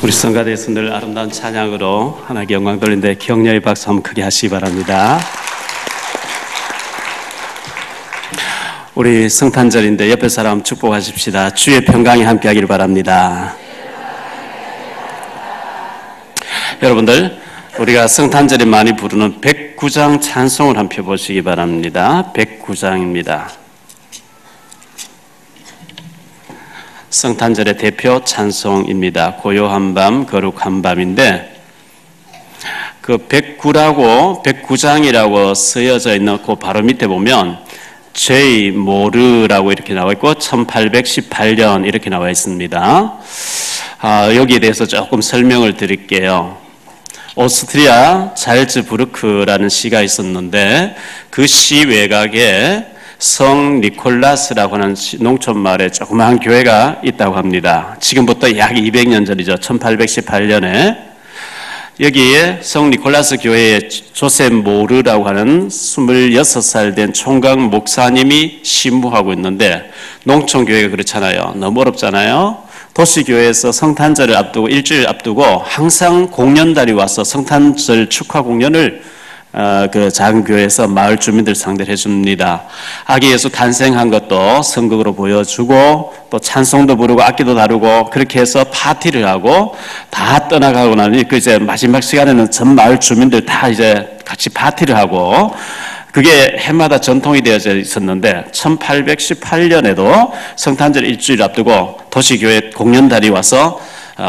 우리 성가대에서 늘 아름다운 찬양으로 하나님께 영광 돌리는데 격려의 박수 한번 크게 하시기 바랍니다. 우리 성탄절인데 옆에 사람 축복하십시다. 주의 평강이 함께하기를 바랍니다. 여러분들, 우리가 성탄절에 많이 부르는 109장 찬송을 한번 펴보시기 바랍니다. 109장입니다. 성탄절의 대표 찬송입니다. 고요한 밤, 거룩한 밤인데 그 109라고 109장이라고 쓰여져 있는 그 바로 밑에 보면 J 모르라고 이렇게 나와 있고 1818년 이렇게 나와 있습니다. 여기에 대해서 조금 설명을 드릴게요. 오스트리아 잘츠부르크라는 시가 있었는데 그 시 외곽에 성 니콜라스라고 하는 농촌 마을에 조그마한 교회가 있다고 합니다. 지금부터 약 200년 전이죠. 1818년에 여기에 성 니콜라스 교회에 조셉 모르라고 하는 26살 된 총각 목사님이 신부하고 있는데 농촌 교회가 그렇잖아요. 너무 어렵잖아요. 도시교회에서 성탄절을 앞두고 일주일 앞두고 항상 공연단이 와서 성탄절 축하 공연을 그 작은 교회에서 마을 주민들 상대를 해줍니다. 아기 예수 탄생한 것도 성극으로 보여주고 또 찬송도 부르고 악기도 다루고 그렇게 해서 파티를 하고 다 떠나가고 나니 그 이제 마지막 시간에는 전 마을 주민들 다 이제 같이 파티를 하고 그게 해마다 전통이 되어져 있었는데 1818년에도 성탄절 일주일 앞두고 도시교회 공연단이 와서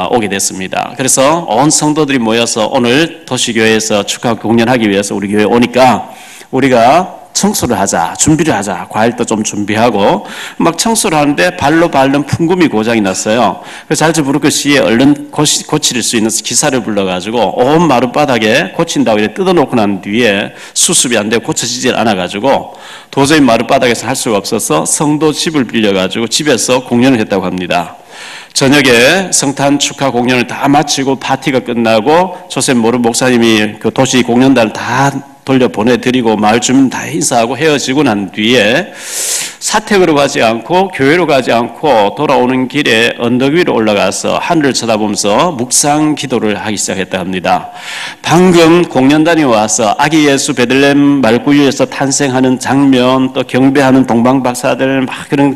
오게 됐습니다. 그래서 온 성도들이 모여서 오늘 도시교회에서 축하 공연하기 위해서 우리 교회에 오니까 우리가 청소를 하자, 준비를 하자, 과일도 좀 준비하고 막 청소를 하는데 발로 밟는 풍금이 고장이 났어요. 그래서 잘츠부르크 시에 얼른 고칠 수 있는 기사를 불러가지고 온 마룻바닥에 고친다고 이렇게 뜯어놓고 난 뒤에 수습이 안 되고 고쳐지질 않아가지고 도저히 마룻바닥에서 할 수가 없어서 성도 집을 빌려가지고 집에서 공연을 했다고 합니다. 저녁에 성탄 축하 공연을 다 마치고 파티가 끝나고 조셉 모르 목사님이 그 도시 공연단을 다 돌려보내드리고 마을 주민 다 인사하고 헤어지고 난 뒤에 사택으로 가지 않고 교회로 가지 않고 돌아오는 길에 언덕 위로 올라가서 하늘을 쳐다보면서 묵상 기도를 하기 시작했다 합니다. 방금 공연단이 와서 아기 예수 베들레헴 말구유에서 탄생하는 장면 또 경배하는 동방박사들 막 그런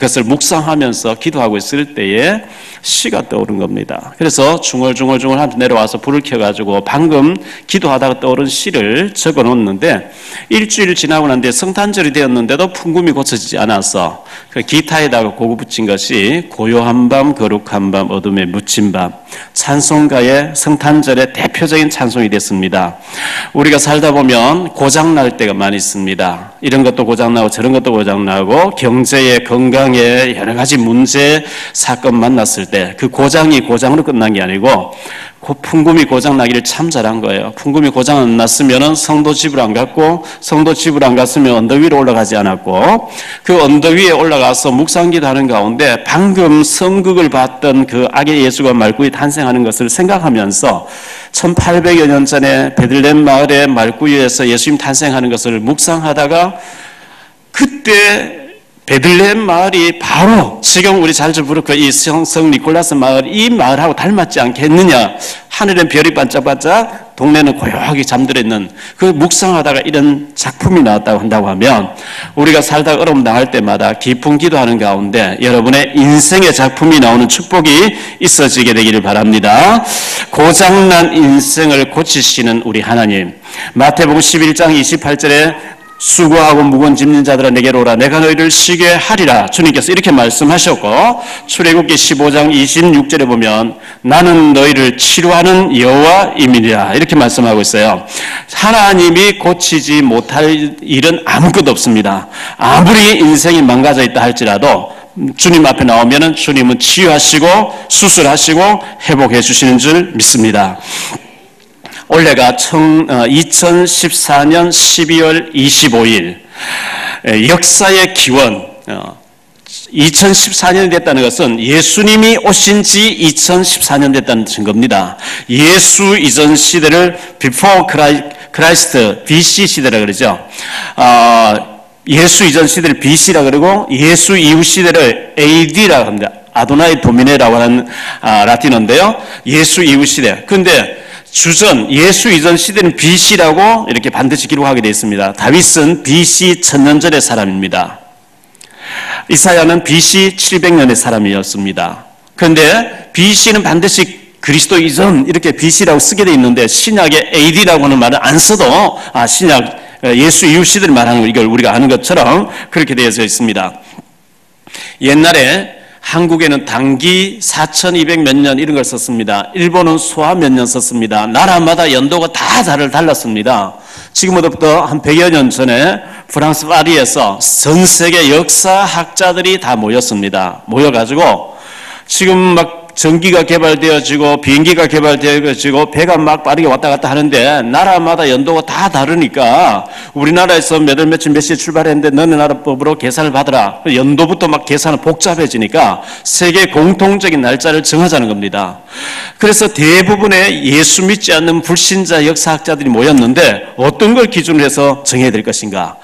것을 묵상하면서 기도하고 있을 때에 시가 떠오른 겁니다. 그래서 중얼중얼 한테 내려와서 불을 켜가지고 방금 기도하다가 떠오른 시를 적어 놓았는데 일주일 지나고 난 뒤에 성탄절이 되었는데도 풍금이 고쳐지지 않아서 그 기타에다가 고구 붙인 것이 고요한 밤, 거룩한 밤, 어둠에 묻힌 밤, 찬송가의 성탄절의 대표적인 찬송이 됐습니다. 우리가 살다 보면 고장날 때가 많이 있습니다. 이런 것도 고장나고 저런 것도 고장나고 경제에 건강에 여러 가지 문제, 사건 만났을 때 그 고장이 고장으로 끝난 게 아니고 그 풍금이 고장나기를 참 잘한 거예요. 풍금이 고장 안 났으면 성도 집을 안 갔고 성도 집을 안 갔으면 언덕 위로 올라가지 않았고 그 언덕 위에 올라가서 묵상기도 하는 가운데 방금 성극을 봤던 그 악의 예수가 말구이 탄생하는 것을 생각하면서 1800여 년 전에 베들레헴 마을의 말구이에서 예수님 탄생하는 것을 묵상하다가 그때 베들레헴 마을이 바로 지금 우리 잘츠부르크 이 성 니콜라스 마을 이 마을하고 닮았지 않겠느냐. 하늘엔 별이 반짝반짝 동네는 고요하게 잠들어 있는 그 묵상하다가 이런 작품이 나왔다고 한다고 하면 우리가 살다가 어려움 당할 때마다 깊은 기도하는 가운데 여러분의 인생의 작품이 나오는 축복이 있어지게 되기를 바랍니다. 고장난 인생을 고치시는 우리 하나님. 마태복음 11장 28절에 수고하고 무거운 짐진 자들아 내게로 오라 내가 너희를 쉬게 하리라 주님께서 이렇게 말씀하셨고 출애굽기 15장 26절에 보면 나는 너희를 치료하는 여호와임이니라 이렇게 말씀하고 있어요. 하나님이 고치지 못할 일은 아무것도 없습니다. 아무리 인생이 망가져 있다 할지라도 주님 앞에 나오면은 주님은 치유하시고 수술하시고 회복해 주시는 줄 믿습니다. 올해가 2014년 12월 25일 역사의 기원 2014년이 됐다는 것은 예수님이 오신 지 2014년 됐다는 증거입니다. 예수 이전 시대를 Before Christ, BC 시대라 그러죠. 예수 이전 시대를 BC라 그러고 예수 이후 시대를 AD라고 합니다. 아도나이 도미네라고 하는 라틴어인데요. 예수 이후 시대. 그런데 주전, 예수 이전 시대는 BC라고 이렇게 반드시 기록하게 되어 있습니다. 다윗은 BC 1000년전의 사람입니다. 이사야는 BC 700년의 사람이었습니다. 그런데 BC는 반드시 그리스도 이전 이렇게 BC라고 쓰게 되어 있는데 신약에 AD라고 하는 말을 안 써도 신약 예수 이후 시대를 말하는 걸 이걸 우리가 아는 것처럼 그렇게 되어져 있습니다. 옛날에 한국에는 단기 4200 몇 년 이런 걸 썼습니다. 일본은 소화 몇 년 썼습니다. 나라마다 연도가 다 달랐습니다. 지금부터 한 100여 년 전에 프랑스 파리에서 전 세계 역사학자들이 다 모였습니다. 모여가지고 지금 막 전기가 개발되어지고 비행기가 개발되어지고 배가 막 빠르게 왔다 갔다 하는데 나라마다 연도가 다 다르니까 우리나라에서 몇 월 며칠 몇 시에 출발했는데 너네 나라 법으로 계산을 받으라. 연도부터 막 계산은 복잡해지니까 세계 공통적인 날짜를 정하자는 겁니다. 그래서 대부분의 예수 믿지 않는 불신자 역사학자들이 모였는데 어떤 걸 기준으로 해서 정해야 될 것인가?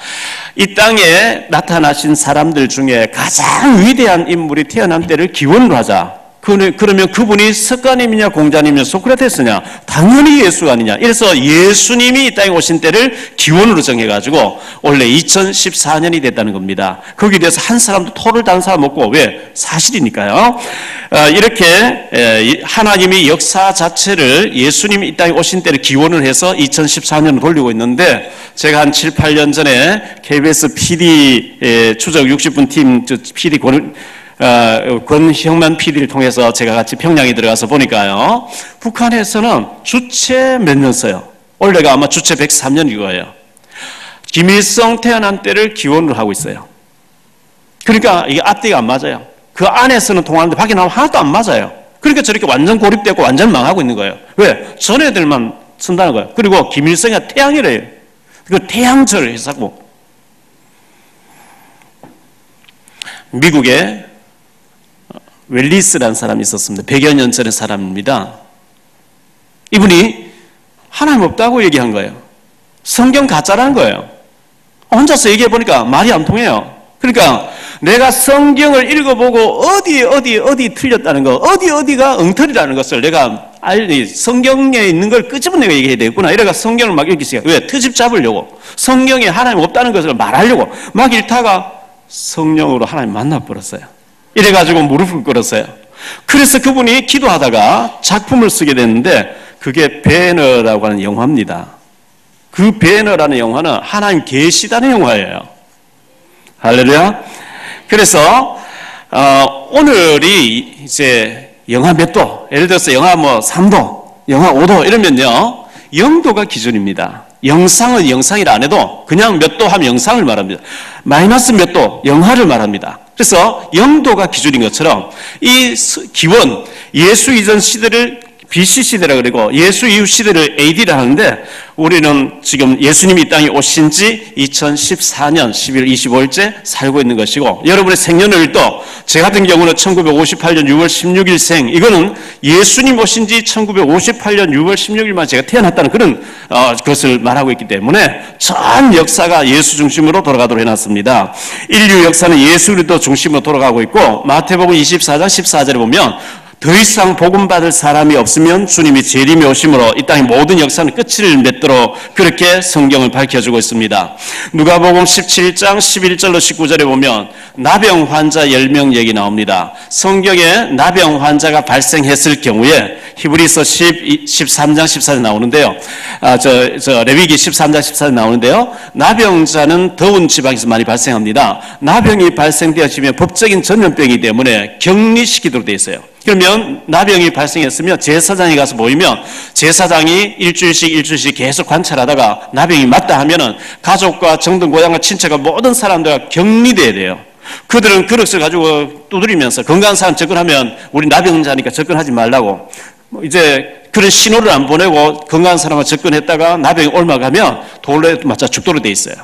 이 땅에 나타나신 사람들 중에 가장 위대한 인물이 태어난 때를 기원으로 하자. 그러면 그분이 석가님이냐 공자님이냐 소크라테스냐? 당연히 예수 아니냐? 이래서 예수님이 이 땅에 오신 때를 기원으로 정해가지고 원래 2014년이 됐다는 겁니다. 거기에 대해서 한 사람도 토를 단 사람 없고, 왜? 사실이니까요. 이렇게 하나님이 역사 자체를 예수님이 이 땅에 오신 때를 기원을 해서 2014년을 돌리고 있는데, 제가 한 7, 8년 전에 KBS PD 추적 60분 팀 PD 권형만 PD를 통해서 제가 같이 평양에 들어가서 보니까요, 북한에서는 주체 몇 년 써요? 원래가 아마 주체 103년일 거예요. 김일성 태어난 때를 기원으로 하고 있어요. 그러니까 이게 앞뒤가 안 맞아요. 그 안에서는 통하는데 밖에 나오면 하나도 안 맞아요. 그러니까 저렇게 완전 고립되고 완전 망하고 있는 거예요. 왜? 전애들만 쓴다는 거예요. 그리고 김일성이 태양이래요. 그 태양절을 해서고, 미국에 웰리스라는 사람이 있었습니다. 100여 년 전의 사람입니다. 이분이 하나님 없다고 얘기한 거예요. 성경 가짜라는 거예요. 혼자서 얘기해 보니까 말이 안 통해요. 그러니까 내가 성경을 읽어보고 어디 틀렸다는 거, 어디가 엉터리라는 것을 내가 성경에 있는 걸 끄집어내고 얘기해야 되겠구나. 이래가 성경을 막 읽기 시작해요. 왜? 트집 잡으려고. 성경에 하나님 없다는 것을 말하려고 막 읽다가 성령으로 하나님 만나버렸어요. 이래가지고 무릎을 꿇었어요. 그래서 그분이 기도하다가 작품을 쓰게 됐는데, 그게 배너라고 하는 영화입니다. 그 배너라는 영화는 하나님 계시다는 영화예요. 할렐루야. 그래서 오늘이 이제 영하 몇 도, 예를 들어서 영하 3도, 영하 5도 이러면요, 영도가 기준입니다. 영상은 영상이라 안 해도 그냥 몇 도 하면 영상을 말합니다. 마이너스 몇 도, 영하를 말합니다. 그래서 영도가 기준인 것처럼 이 기원, 예수 이전 시대를 BC 시대라 그러고 예수 이후 시대를 AD라 하는데, 우리는 지금 예수님이 이 땅에 오신 지 2014년 11월 25일째 살고 있는 것이고, 여러분의 생년월일도 제 같은 경우는 1958년 6월 16일생, 이거는 예수님 오신 지 1958년 6월 16일만 제가 태어났다는 그런 것을 말하고 있기 때문에 전 역사가 예수 중심으로 돌아가도록 해놨습니다. 인류 역사는 예수 그리스도 중심으로 돌아가고 있고, 마태복음 24장 14절에 보면 더 이상 복음받을 사람이 없으면 주님이 재림이 오심으로 이 땅의 모든 역사는 끝을 맺도록 그렇게 성경을 밝혀주고 있습니다. 누가복음 17장 11절로 19절에 보면 나병 환자 10명 얘기 나옵니다. 성경에 나병 환자가 발생했을 경우에 히브리서 13장 14절 나오는데요. 레위기 13장 14절 나오는데요. 나병자는 더운 지방에서 많이 발생합니다. 나병이 발생되어지면 법적인 전염병이기 때문에 격리시키도록 되어 있어요. 그러면 나병이 발생했으면 제사장이 가서 모이면 제사장이 일주일씩 계속 관찰하다가 나병이 맞다 하면은 가족과 정든 고향과 친척과 모든 사람들과 격리돼야 돼요. 그들은 그릇을 가지고 두드리면서 건강한 사람 접근하면 우리 나병자니까 접근하지 말라고, 이제 그런 신호를 안 보내고 건강한 사람과 접근했다가 나병이 옮아가면 돌에 맞아 죽도록 돼 있어요.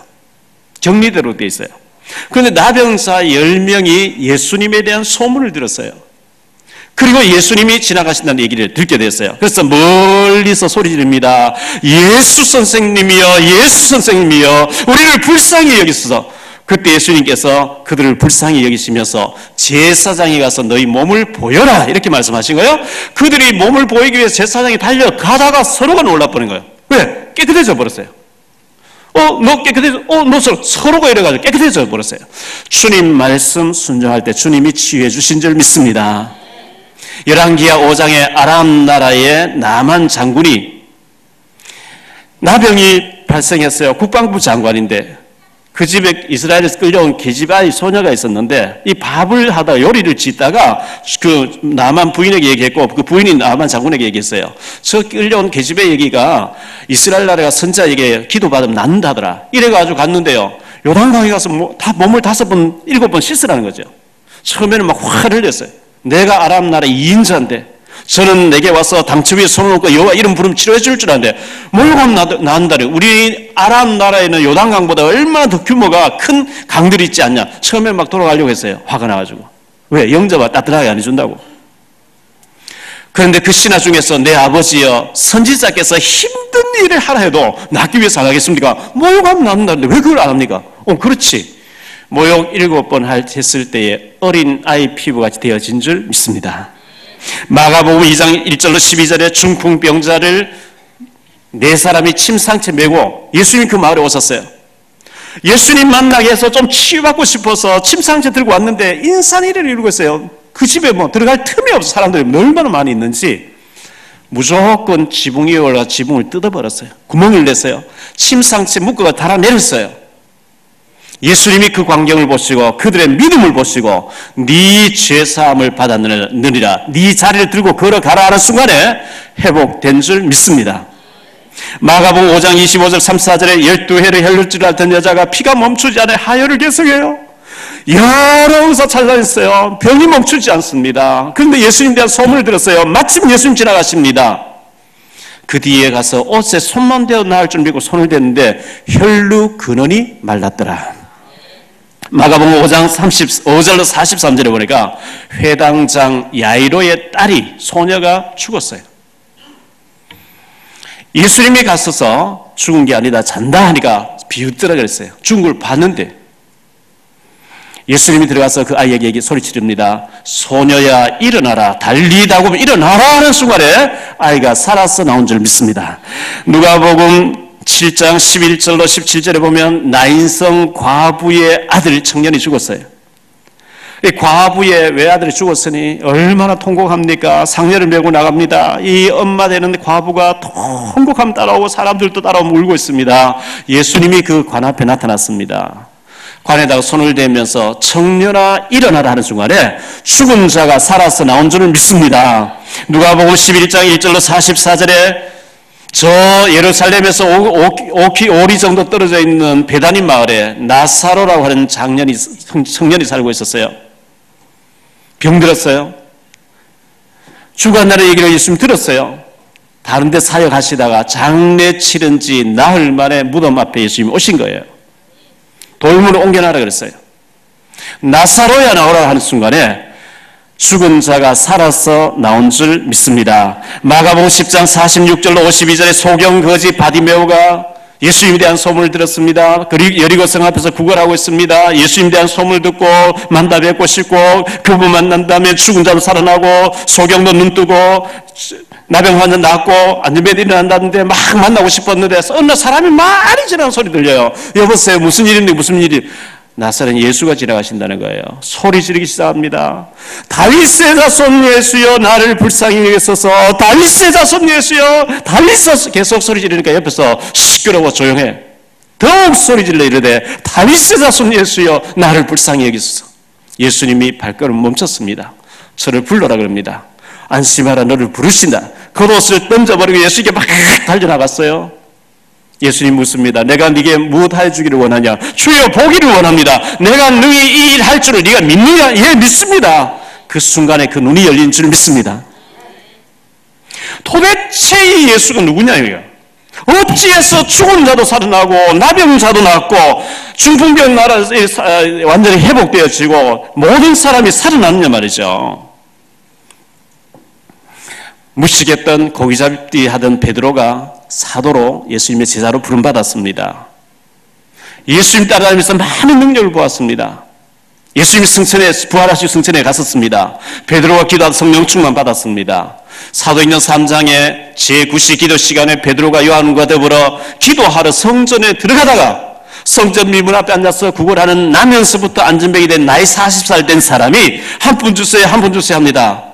격리대로 돼 있어요. 그런데 나병자 10명이 예수님에 대한 소문을 들었어요. 그리고 예수님이 지나가신다는 얘기를 듣게 됐어요. 그래서 멀리서 소리 지릅니다. 예수 선생님이여, 예수 선생님이여, 우리를 불쌍히 여기소서. 그때 예수님께서 그들을 불쌍히 여기시면서 제사장이 가서 너희 몸을 보여라 이렇게 말씀하신 거예요. 그들이 몸을 보이기 위해서 제사장이 달려가다가 서로가 놀라버린 거예요. 왜? 깨끗해져 버렸어요. 너 깨끗해져. 너 서로가 이래가지고 깨끗해져 버렸어요. 주님 말씀 순종할 때 주님이 치유해 주신 줄 믿습니다. 열왕기하 5장에 아람 나라의 나만 장군이 나병이 발생했어요. 국방부 장관인데 그 집에 이스라엘에서 끌려온 게지바의 소녀가 있었는데 이 밥을 하다가 요리를 짓다가 그 나만 부인에게 얘기했고 그 부인이 나만 장군에게 얘기했어요. 저 끌려온 게지바 얘기가 이스라엘 나라가 선자에게 기도받으면 낫는다더라. 이래가지고 갔는데요. 요단강에 가서 다 몸을 5번, 7번 씻으라는 거죠. 처음에는 막 화를 냈어요. 내가 아람 나라 2인자인데 저는 내게 와서 당처 위에 손을 얹고 여호와 이름 부르면 치료해 줄 줄 아는데 뭘 가면 나은다래. 우리 아람 나라에는 요단강보다 얼마나 더 규모가 큰 강들이 있지 않냐. 처음에 막 돌아가려고 했어요. 화가 나가지고. 왜? 영접아 따뜻하게 안 해준다고. 그런데 그 신하 중에서 내 아버지여 선지자께서 힘든 일을 하라 해도 낫기 위해서 안 하겠습니까? 뭘 가면 낫는다는데 왜 그걸 안 합니까? 그렇지. 모욕 7번 했을 때에 어린 아이 피부같이 되어진 줄 믿습니다. 마가복음 2장 1절로 12절에 중풍병자를 4사람이 침상째 메고 예수님 그 마을에 오셨어요. 예수님 만나게 해서 좀 치유받고 싶어서 침상째 들고 왔는데 인산이를 이루고 있어요. 그 집에 들어갈 틈이 없어. 사람들이 얼마나 많이 있는지 무조건 지붕 위에 올라 지붕을 뜯어버렸어요. 구멍을 냈어요. 침상째 묶어가 달아내렸어요. 예수님이 그 광경을 보시고 그들의 믿음을 보시고 네 죄사함을 받았느니라 네 자리를 들고 걸어가라 하는 순간에 회복된 줄 믿습니다. 마가복음 5장 25절 34절에 12해를 혈루증을 앓던 여자가 피가 멈추지 않아 하혈을 계속해요. 여러 의사 찾아냈어요. 병이 멈추지 않습니다. 그런데 예수님에 대한 소문을 들었어요. 마침 예수님 지나가십니다. 그 뒤에 가서 옷에 손만 대어 나을 줄 믿고 손을 댔는데 혈루 근원이 말랐더라. 마가복음 5장 35절로 43절에 보니까 회당장 야이로의 딸이 소녀가 죽었어요. 예수님이 갔어서 죽은 게 아니다 잔다 하니까 비웃더라 그랬어요. 죽은 걸 봤는데 예수님이 들어가서 그 아이에게 소리 지릅니다. 소녀야 일어나라. 달리다 보면 일어나라 하는 순간에 아이가 살아서 나온 줄 믿습니다. 누가복음 7장 11절로 17절에 보면 나인성 과부의 아들 청년이 죽었어요. 이 과부의 외아들이 죽었으니 얼마나 통곡합니까? 상녀를 메고 나갑니다. 이 엄마 되는 과부가 통곡하면 따라오고 사람들도 따라오면 울고 있습니다. 예수님이 그 관 앞에 나타났습니다. 관에다가 손을 대면서 청년아 일어나라 하는 순간에 죽은 자가 살아서 나온 줄을 믿습니다. 누가복음 11장 1절로 44절에 저 예루살렘에서 오리 정도 떨어져 있는 베다니 마을에 나사로라고 하는 청년이 살고 있었어요. 병들었어요. 죽은 날의 얘기를 예수님 들었어요. 다른 데 사역하시다가 장례 치른 지 나흘 만에 무덤 앞에 예수님이 오신 거예요. 돌문을 옮겨놔라 그랬어요. 나사로야 나오라 하는 순간에 죽은 자가 살아서 나온 줄 믿습니다. 마가복음 10장 46절로 52절에 소경거지 바디메오가 예수님에 대한 소문을 들었습니다. 그리고 여리고성 앞에서 구걸하고 있습니다. 예수님에 대한 소문을 듣고 만나 뵙고 싶고 그분 만난 다음에 죽은 자도 살아나고 소경도 눈 뜨고 나병 환자 낫고 안전벨이 일어난다는데 막 만나고 싶었는데 어느 날 사람이 많이 지나가는 소리 들려요. 여보세요 무슨 일인데 무슨 일이 나사렛 예수가 지나가신다는 거예요. 소리 지르기 시작합니다. 다윗의 자손 예수여 나를 불쌍히 여기소서. 다윗의 자손 예수여 다윗의 계속 소리 지르니까 옆에서 시끄러워 조용해. 더욱 소리 질러 이르되 다윗의 자손 예수여 나를 불쌍히 여기소서. 예수님이 발걸음 멈췄습니다. 저를 불러라 그럽니다. 안심하라 너를 부르신다. 겉옷을 던져버리고 예수님께 막 달려나갔어요. 예수님 묻습니다. 내가 네게 무엇 해주기를 원하냐? 주여 보기를 원합니다. 내가 능히 이 일 할 줄을 네가 믿느냐? 예 믿습니다. 그 순간에 그 눈이 열린 줄 믿습니다. 도대체 이 예수가 누구냐 이거야. 어찌해서 죽은 자도 살아나고 나병자도 낫고 중풍병 나라 완전히 회복되어지고 모든 사람이 살아났냐 말이죠. 무식했던 고기잡기 하던 베드로가 사도로 예수님의 제자로 부름받았습니다. 예수님 따라다니면서 많은 능력을 보았습니다. 예수님이 부활하시고 승천에 갔었습니다. 베드로가 기도하다 성령 충만 받았습니다. 사도행전 3장의 제9시 기도 시간에 베드로가 요한과 더불어 기도하러 성전에 들어가다가 성전 미문 앞에 앉아서 구걸하는 나면서부터 안전병이 된 나이 40살 된 사람이 한 분 주세요 합니다.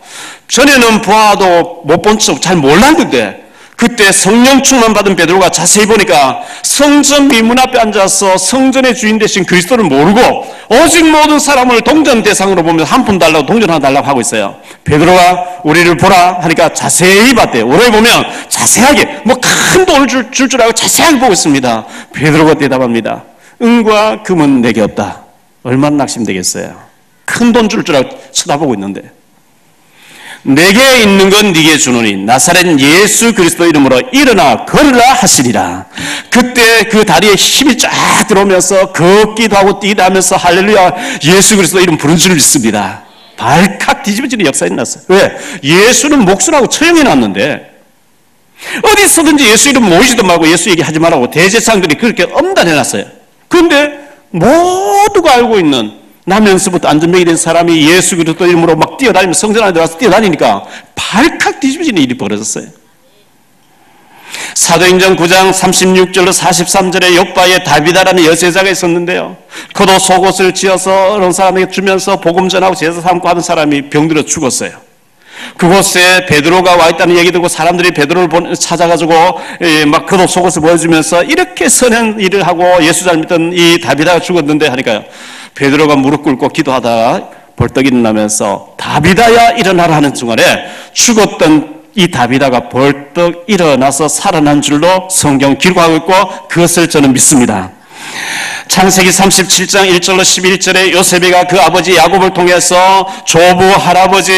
전에는 보아도 못 본 척 잘 몰랐는데 그때 성령 충만 받은 베드로가 자세히 보니까 성전 미문 앞에 앉아서 성전의 주인 되신 그리스도를 모르고 오직 모든 사람을 동전 대상으로 보면서 한 푼 달라고 동전 하나 달라고 하고 있어요. 베드로가 우리를 보라 하니까 자세히 봤대요. 오래 보면 자세하게 큰 돈을 줄 알고 자세하게 보고 있습니다. 베드로가 대답합니다. 은과 금은 내게 없다. 얼마나 낙심되겠어요. 큰 돈 줄 알고 쳐다보고 있는데 내게 있는 건 네게 주노니 나사렛 예수 그리스도 이름으로 일어나 걸으라 하시리라. 그때 그 다리에 힘이 쫙 들어오면서 걷기도 하고 뛰기도 하면서 할렐루야 예수 그리스도 이름 부른 줄 믿습니다. 발칵 뒤집어지는 역사가 일어났어요. 왜? 예수는 목수라고 처형해 놨는데 어디서든지 예수 이름 모이지도 말고 예수 얘기하지 말라고 대제사장들이 그렇게 엄단해 놨어요. 그런데 모두가 알고 있는 나면서부터 안전병이 된 사람이 예수 그리스도 이름으로 막 뛰어다니면서 성전 안에 들어가서 뛰어다니니까 발칵 뒤집어지는 일이 벌어졌어요. 사도행전 9장 36절로 43절에 욥바에 다비다라는 여제자가 있었는데요. 그도 속옷을 지어서 어떤 사람에게 주면서 복음 전하고 제사 삼고 하는 사람이 병들어 죽었어요. 그곳에 베드로가 와 있다는 얘기 듣고 사람들이 베드로를 찾아가지고 막 그도 속옷을 보여주면서 이렇게 선한 일을 하고 예수 잘 믿던 이 다비다가 죽었는데 하니까요. 베드로가 무릎 꿇고 기도하다가 벌떡 일어나면서 다비다야 일어나라 하는 중간에 죽었던 이 다비다가 벌떡 일어나서 살아난 줄로 성경 기록하고 있고 그것을 저는 믿습니다. 창세기 37장 1절로 11절에 요셉이가 그 아버지 야곱을 통해서 조부 할아버지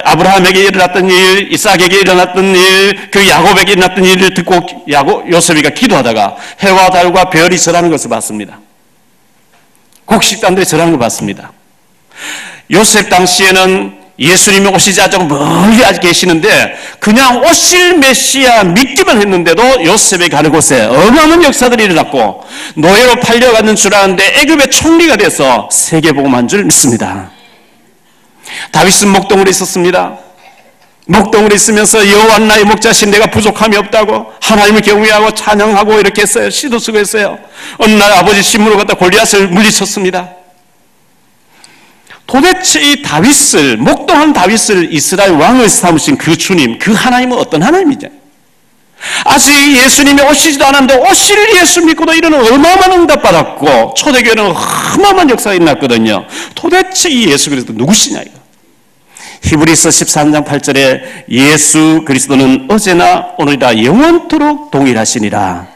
아브라함에게 일어났던 일, 이삭에게 일어났던 일, 그 야곱에게 일어났던 일을 듣고 요셉이가 기도하다가 해와 달과 별이 절하는 것을 봤습니다. 곡식단들이 절하는 걸 봤습니다. 요셉 당시에는 예수님이 오시지 않고 멀리 아직 계시는데 그냥 오실 메시아 믿기만 했는데도 요셉이 가는 곳에 어마어마한 역사들이 일어났고 노예로 팔려가는 줄 알았는데 애굽의 총리가 돼서 세계복음한 줄 믿습니다. 다윗은 목동으로 있었습니다. 목동으로 있으면서 여호와 나의 목자신 내가 부족함이 없다고 하나님을 경외하고 찬양하고 이렇게 했어요. 시도 쓰고 했어요. 어느 날 아버지 심으로 갔다 골리앗을 물리쳤습니다. 도대체 이 다윗을 목동한 다윗을 이스라엘 왕을 삼으신 그 주님, 그 하나님은 어떤 하나님이죠? 아직 예수님이 오시지도 않았는데 오실 예수 믿고도 이런 어마어마한 응답받았고 초대교회는 어마어마한 역사가 일어났거든요. 도대체 이 예수 그리스도 누구시냐 이거. 히브리서 13장 8절에 예수 그리스도는 어제나 오늘이라 영원토록 동일하시니라.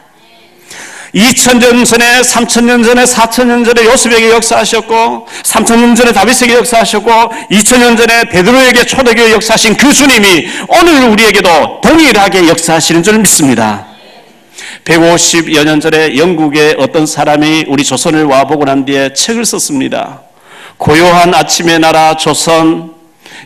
2000년 전에 3000년 전에 4000년 전에 요셉에게 역사하셨고 3000년 전에 다윗에게 역사하셨고 2000년 전에 베드로에게 초대교회 역사하신 그 주님이 오늘 우리에게도 동일하게 역사하시는 줄 믿습니다. 150여 년 전에 영국의 어떤 사람이 우리 조선을 와보고 난 뒤에 책을 썼습니다. 고요한 아침의 나라 조선,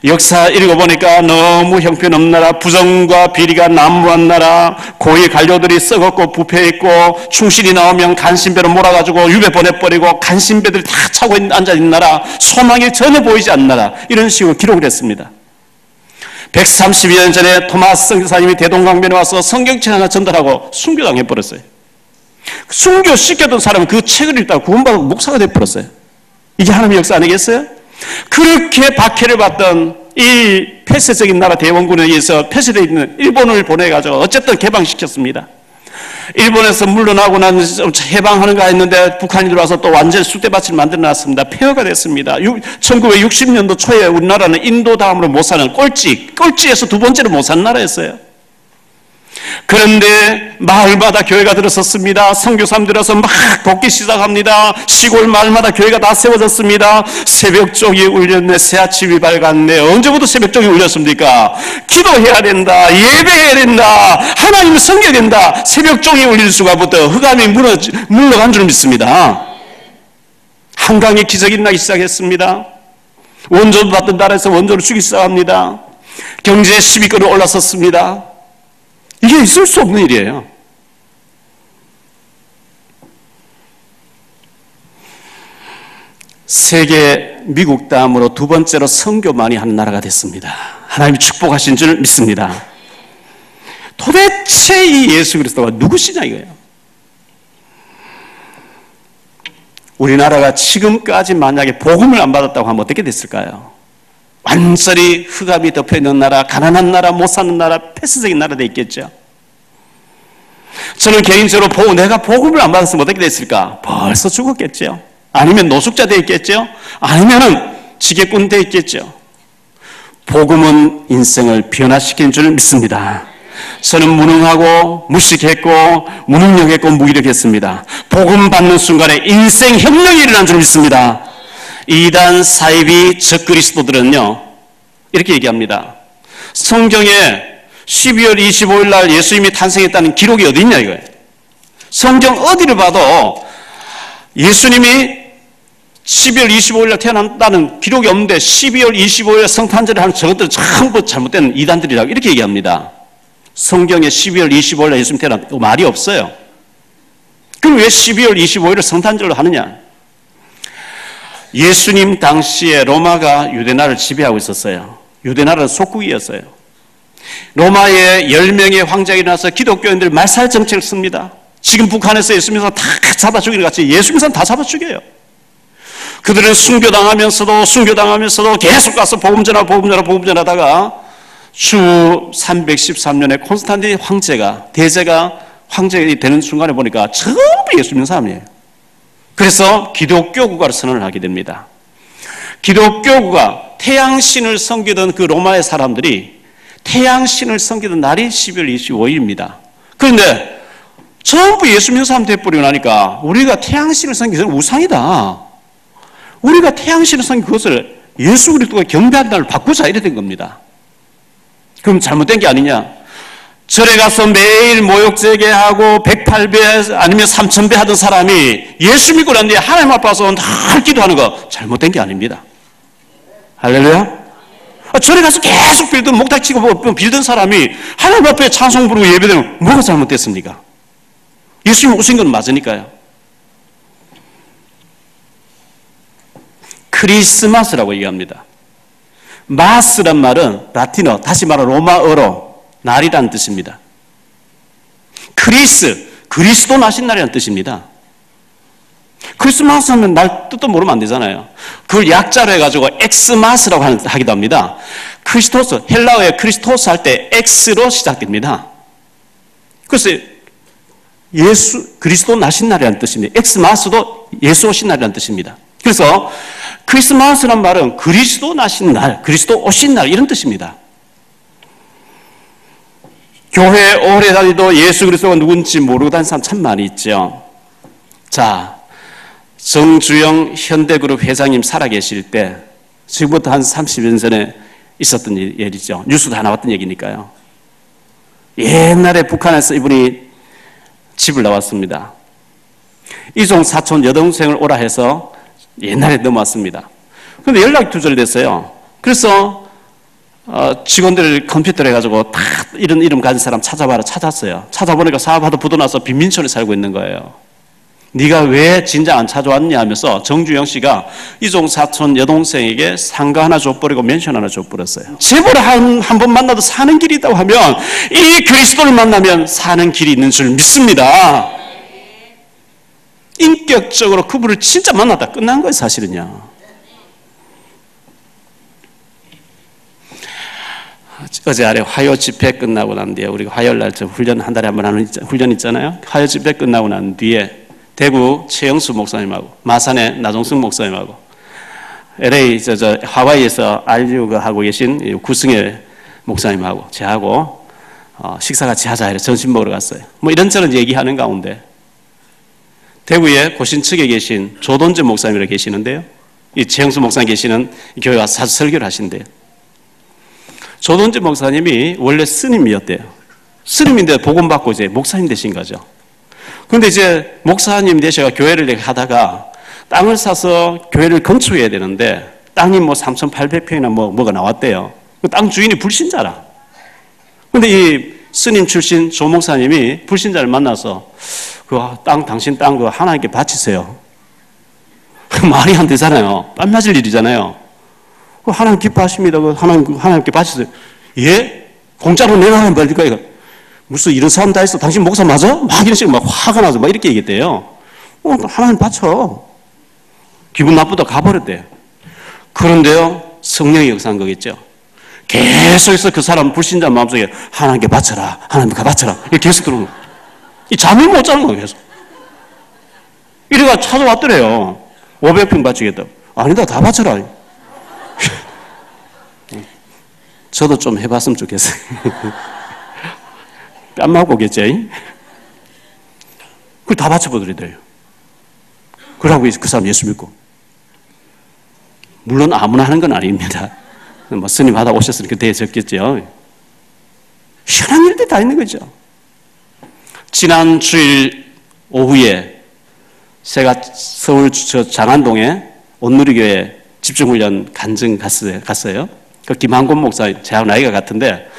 역사 읽어보니까 너무 형편없는 나라, 부정과 비리가 난무한 나라, 고위 관료들이 썩었고 부패했고 충신이 나오면 간신배로 몰아가지고 유배 보내버리고 간신배들이 다 차고 앉아있는 나라, 소망이 전혀 보이지 않는 나라, 이런 식으로 기록을 했습니다. 130여 년 전에 토마스 선교사님이 대동강변에 와서 성경책 하나 전달하고 순교당해버렸어요. 순교시켰던 사람은 그 책을 읽다가 구원받고 목사가 돼버렸어요. 이게 하나님의 역사 아니겠어요? 그렇게 박해를 받던 이 폐쇄적인 나라 대원군에 의해서 폐쇄되어 있는 일본을 보내가지고 어쨌든 개방시켰습니다. 일본에서 물러나고 난 해방하는가 했는데 북한이 들어와서 또 완전히 쑥대밭을 만들어놨습니다. 폐허가 됐습니다. 1960년도 초에 우리나라는 인도 다음으로 못 사는 꼴찌에서 두 번째로 못 사는 나라였어요. 그런데 마을마다 교회가 들어섰습니다. 선교사님 들어서 막 돕기 시작합니다. 시골 마을마다 교회가 다 세워졌습니다. 새벽종이 울렸네. 새아침이 밝았네. 언제부터 새벽종이 울렸습니까? 기도해야 된다. 예배해야 된다. 하나님을 섬겨야 된다. 새벽종이 울릴 수가부터 흑암이 물러간 줄 믿습니다. 한강에 기적이 나기 시작했습니다. 원조 받던 나라에서 원조를 주기 시작합니다. 경제 10위권으로 올라섰습니다. 이게 있을 수 없는 일이에요. 세계 미국 다음으로 두 번째로 선교 많이 하는 나라가 됐습니다. 하나님이 축복하신 줄 믿습니다. 도대체 이 예수 그리스도가 누구시냐 이거예요. 우리나라가 지금까지 만약에 복음을 안 받았다고 하면 어떻게 됐을까요? 완전히 흑암이 덮여있는 나라, 가난한 나라, 못 사는 나라, 폐쇄적인 나라 돼 있겠죠. 저는 개인적으로 내가 복음을 안 받았으면 어떻게 됐을까? 벌써 죽었겠죠. 아니면 노숙자 돼 있겠죠. 아니면은 지게꾼 돼 있겠죠. 복음은 인생을 변화시킨 줄 믿습니다. 저는 무능하고 무식했고 무능력했고 무기력했습니다. 복음 받는 순간에 인생 혁명이 일어난 줄 믿습니다. 이단 사이비 적그리스도들은요 이렇게 얘기합니다. 성경에 12월 25일 날 예수님이 탄생했다는 기록이 어디 있냐 이거예요. 성경 어디를 봐도 예수님이 12월 25일 날 태어난다는 기록이 없는데 12월 25일 성탄절을 하는 저것들은 전부 잘못된 이단들이라고 이렇게 얘기합니다. 성경에 12월 25일 날 예수님 태어난 말이 없어요. 그럼 왜 12월 25일을 성탄절로 하느냐? 예수님 당시에 로마가 유대나라를 지배하고 있었어요. 유대나라는 속국이었어요. 로마에 10명의 황제가 일어나서 기독교인들 말살 정책을 씁니다. 지금 북한에서 예수 믿는 사람 다 잡아 죽이는 것 같이 예수 믿는 사람 다 잡아 죽여요. 그들은 순교당하면서도 계속 가서 복음 전하다가 주 313년에 콘스탄틴 대제가 황제가 되는 순간에 보니까 전부 예수 믿는 사람이에요. 그래서 기독교 국가를 선언을 하게 됩니다. 기독교 국가, 태양신을 섬기던 그 로마의 사람들이 태양신을 섬기던 날이 12월 25일입니다. 그런데 전부 예수 믿는 사람 돼버리고 나니까 우리가 태양신을 섬기는 것은 우상이다. 우리가 태양신을 섬기는 그것을 예수 그리스도가 경배한 날을 바꾸자 이래 된 겁니다. 그럼 잘못된 게 아니냐? 절에 가서 매일 모욕제계하고 108배 아니면 3000배 하던 사람이 예수 믿고 난 뒤에 하나님 앞에 와서 날 기도하는 거 잘못된 게 아닙니다. 할렐루야? 절에 가서 계속 목탁 치고 빌던 사람이 하나님 앞에 찬송 부르고 예배드리면 뭐가 잘못됐습니까? 예수님 오신 건 맞으니까요. 크리스마스라고 얘기합니다. 마스란 말은 라틴어, 다시 말해 로마어로 날이라는 뜻입니다. 그리스도 나신 날이라는 뜻입니다. 크리스마스 하면 날 뜻도 모르면 안 되잖아요. 그걸 약자로 해가지고 엑스마스라고 하기도 합니다. 크리스토스, 헬라어의 크리스토스 할 때 엑스로 시작됩니다. 그래서 그리스도 나신 날이라는 뜻입니다. 엑스마스도 예수 오신 날이라는 뜻입니다. 그래서 크리스마스란 말은 그리스도 나신 날, 그리스도 오신 날 이런 뜻입니다. 교회 오래 다니도 예수 그리스도가 누군지 모르고 다니는 사람 참 많이 있죠. 자, 정주영 현대그룹 회장님 살아계실 때 지금부터 한 30년 전에 있었던 일이죠. 뉴스도 다 나왔던 얘기니까요. 옛날에 북한에서 이분이 집을 나왔습니다. 이종 사촌 여동생을 오라 해서 옛날에 넘어왔습니다. 그런데 연락이 두절됐어요. 그래서 직원들 컴퓨터로 해가지고 다 이런 이름 가진 사람 찾았어요. 찾아보니까 사업하다 부도나서 빈민촌에 살고 있는 거예요. 네가 왜 진작 안 찾아왔냐 하면서 정주영 씨가 이종 사촌 여동생에게 상가 하나 줘버리고 맨션 하나 줘버렸어요. 제보를 한 번 만나도 사는 길이 있다고 하면 이 그리스도를 만나면 사는 길이 있는 줄 믿습니다. 인격적으로 그분을 진짜 만났다 끝난 거예요. 사실은요. 어제 아래 화요 집회 끝나고 난 뒤에 우리가 화요일 날 훈련 한 달에 한 번 하는 훈련 있잖아요. 화요 집회 끝나고 난 뒤에 대구 최영수 목사님하고 마산의 나종승 목사님하고 LA 하와이에서 RU가 하고 계신 구승일 목사님하고 저하고 식사 같이 하자 해서 점심 먹으러 갔어요. 뭐 이런저런 얘기하는 가운데 대구에 고신측에 계신 조돈재 목사님이라 계시는데요. 이 최영수 목사님 계시는 교회 와서 설교를 하신대요. 조돈재 목사님이 원래 스님이었대요. 스님인데 복음 받고 이제 목사님 되신 거죠. 그런데 이제 목사님 되셔가 교회를 하다가 땅을 사서 교회를 건축해야 되는데 땅이 뭐 3,800평이나 뭐가 나왔대요. 그 땅 주인이 불신자라. 그런데 이 스님 출신 조 목사님이 불신자를 만나서 당신 땅 하나님께 바치세요. 말이 안 되잖아요. 뺨 맞을 일이잖아요. 하나님 기뻐하십니다. 하나님께 바치세요. 예? 공짜로 내가 하면 말릴까, 이거? 무슨 이런 사람 다 있어. 당신 목사 맞아? 막 이런 식으로 막 화가 나서 막 이렇게 얘기했대요. 하나님 바쳐. 기분 나쁘다 가버렸대요. 그런데요, 성령이 역사한 거겠죠. 계속해서 그 사람 불신자 마음속에 하나님께 바쳐라, 하나님께 바쳐라. 이렇게 계속 들어오는 거예요. 이 잠을 못 자는 거예요, 계속. 이래가 찾아왔더래요. 500평 바치겠다. 아니다, 다 바쳐라. 저도 좀 해봤으면 좋겠어요. 뺨 맞고 오겠죠? 그걸 다 바쳐보더래요. 그러고 그 사람 예수 믿고. 물론 아무나 하는 건 아닙니다. 뭐 스님 하다 오셨으니까 되셨겠죠. 희한한 일들이 다 있는 거죠. 지난 주일 오후에 제가 서울 장안동에 온누리교회 집중훈련 간증 갔어요. 그 김한권 목사, 제하고 나이가 같은데,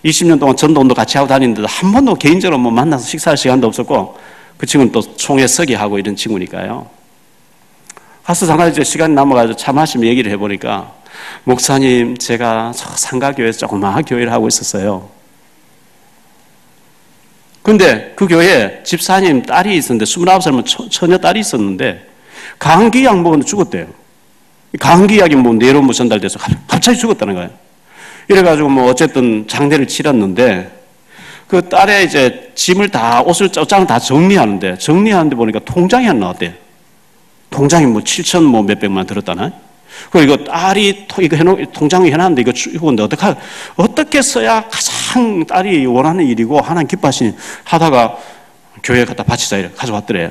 20년 동안 전도운동 같이 하고 다니는데도 한 번도 개인적으로 만나서 식사할 시간도 없었고, 그 친구는 또 총회 서기하고 이런 친구니까요. 가서 잠깐 이제 시간이 남아가지고 차 마시며 얘기를 해보니까, 목사님, 제가 저 상가교회에서 조그마한 교회를 하고 있었어요. 근데 그 교회에 집사님 딸이 있었는데, 29살이면 처녀 딸이 있었는데, 감기약 먹었는데 죽었대요. 감기약이 뇌로 전달돼서 갑자기 죽었다는 거예요. 이래가지고 어쨌든 장례를 치렀는데, 그 딸의 이제 짐을 옷장을 다 정리하는데 보니까 통장이 안 나왔대요. 통장이 7천 몇백만 들었다나? 그리고 이거 딸이 통장에 해놨는데 이거 죽었는데 어떻게 써야 가장 딸이 원하는 일이고 하나님 기뻐하시니 하다가 교회에 갖다 바치자 이렇게 가져왔더래요.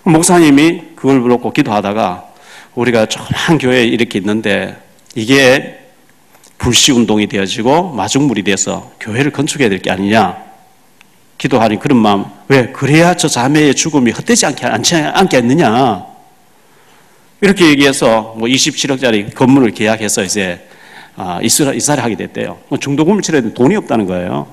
목사님이 그걸 놓고 기도하다가 우리가 조그만 교회에 이렇게 있는데 이게 불시운동이 되어지고 마중물이 돼서 교회를 건축해야 될 게 아니냐 기도하니 그런 마음, 왜? 그래야 저 자매의 죽음이 헛되지 않게 했느냐 이렇게 얘기해서 27억짜리 건물을 계약해서 이제 이사를 하게 됐대요. 중도금을 치러야 되는데 돈이 없다는 거예요.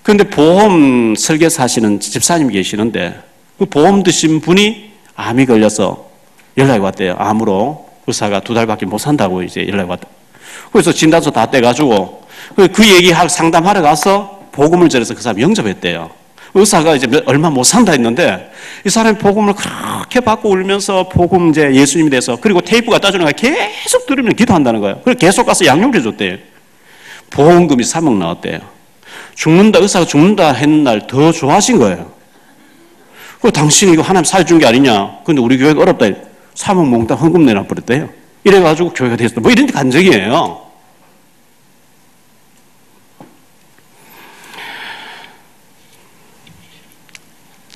그런데 보험 설계사 하시는 집사님이 계시는데 그 보험 드신 분이 암이 걸려서 연락이 왔대요. 암으로 의사가 2달밖에 못 산다고 이제 연락이 왔다. 그래서 진단서 다 떼가지고 그 얘기하고 상담하러 가서 복음을 전해서 그 사람 영접했대요. 의사가 이제 얼마 못 산다 했는데 이 사람이 복음을 그렇게 받고 울면서 복음 이제 예수님이 돼서 그리고 테이프 갖다 주는 거야. 계속 들으면 기도한다는 거예요. 그래서 계속 가서 양육해 줬대요. 보험금이 3억 나왔대요. 의사가 죽는다 했는 날 더 좋아하신 거예요. 그 당신이 이거 하나님 살려준 게 아니냐. 근데 우리 교회가 어렵다. 3억 몽땅 헌금 내놔 버렸대요. 이래가지고 교회가 됐어. 이런 간증이에요.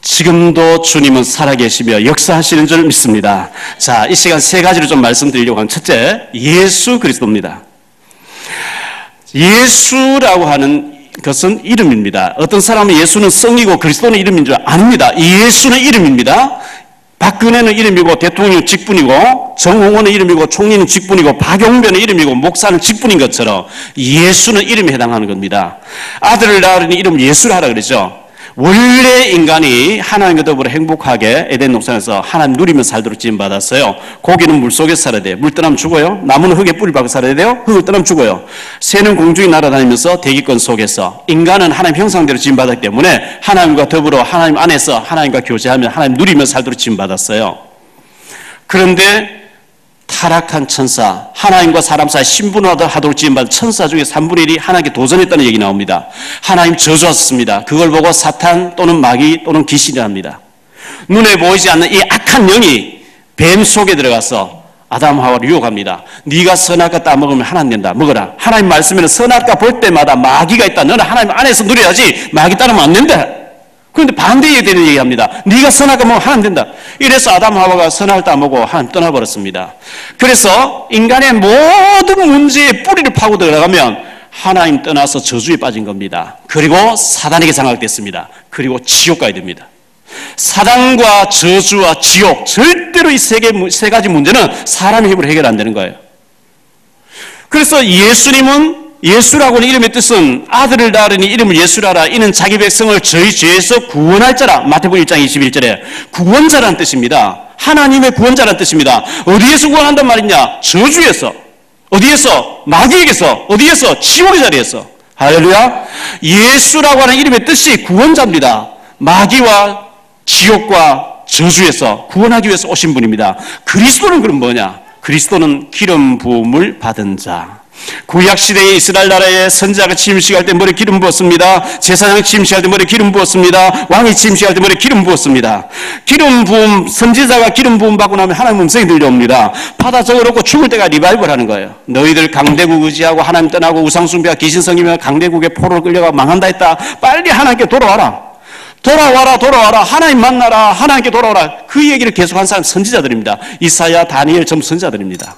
지금도 주님은 살아계시며 역사하시는 줄 믿습니다. 자, 이 시간 3가지를 좀 말씀드리려고 하는 첫째, 예수 그리스도입니다. 예수라고 하는 것은 이름입니다. 어떤 사람은 예수는 성이고 그리스도는 이름인 줄 아닙니다. 예수는 이름입니다. 박근혜는 이름이고 대통령은 직분이고 정홍원은 이름이고 총리는 직분이고 박용변은 이름이고 목사는 직분인 것처럼 예수는 이름에 해당하는 겁니다. 아들을 낳으니 이름 예수라 하라 그러죠. 원래 인간이 하나님과 더불어 행복하게 에덴 동산에서 하나님 누리며 살도록 지음받았어요. 고기는 물속에서 살아야 돼요. 물 떠나면 죽어요. 나무는 흙에 뿌리 박고 살아야 돼요. 흙을 떠나면 죽어요. 새는 공중에 날아다니면서 대기권 속에서 인간은 하나님 형상대로 지음받았기 때문에 하나님과 더불어 하나님 안에서 하나님과 교제하며 하나님 누리며 살도록 지음받았어요. 그런데 타락한 천사, 하나님과 사람 사이 신분하도록 지음받은 천사 중에 3분의 1이 하나님께 도전했다는 얘기 나옵니다. 하나님 저주하셨습니다. 그걸 보고 사탄 또는 마귀 또는 귀신이 합니다. 눈에 보이지 않는 이 악한 영이 뱀 속에 들어가서 아담 하와를 유혹합니다. 네가 선악과 따먹으면 하나님 된다. 먹어라. 하나님 말씀에는 선악과 볼 때마다 마귀가 있다. 너는 하나님 안에서 누려야지 마귀 따르면 안 된다. 그런데 반대에 되는 얘기합니다. 네가 선악과 먹으면 하나님 된다. 이래서 아담 하와가 선악을 따먹고 하나님 떠나버렸습니다. 그래서 인간의 모든 문제의 뿌리를 파고 들어가면 하나님 떠나서 저주에 빠진 겁니다. 그리고 사단에게 장악됐습니다. 그리고 지옥 가야 됩니다. 사단과 저주와 지옥, 절대로 이 세 가지 문제는 사람의 힘으로 해결 안 되는 거예요. 그래서 예수님은 예수라고 하는 이름의 뜻은 아들을 낳으니 이름을 예수라라. 이는 자기 백성을 저희 죄에서 구원할 자라. 마태복음 1장 21절에 구원자라는 뜻입니다. 하나님의 구원자라는 뜻입니다. 어디에서 구원한단 말이냐? 저주에서. 어디에서? 마귀에게서. 어디에서? 지옥의 자리에서. 할렐루야. 예수라고 하는 이름의 뜻이 구원자입니다. 마귀와 지옥과 저주에서 구원하기 위해서 오신 분입니다. 그리스도는 그럼 뭐냐? 그리스도는 기름 부음을 받은 자. 구약시대의 이스라엘 나라의 선지자가 침식할 때 머리에 기름 부었습니다. 제사장이 침식할 때 머리에 기름 부었습니다. 왕이 침식할 때 머리에 기름 부었습니다. 기름 부음, 선지자가 기름 부음 받고 나면 하나님 음성이 들려옵니다. 받아 적어놓고 죽을 때가 리바이벌 하는 거예요. 너희들 강대국 의지하고 하나님 떠나고 우상숭배와 귀신성이며 강대국의 포로로 끌려가 망한다 했다. 빨리 하나님께 돌아와라. 돌아와라. 하나님 만나라. 하나님께 돌아와라. 그 얘기를 계속한 사람 선지자들입니다. 이사야, 다니엘 전부 선지자들입니다.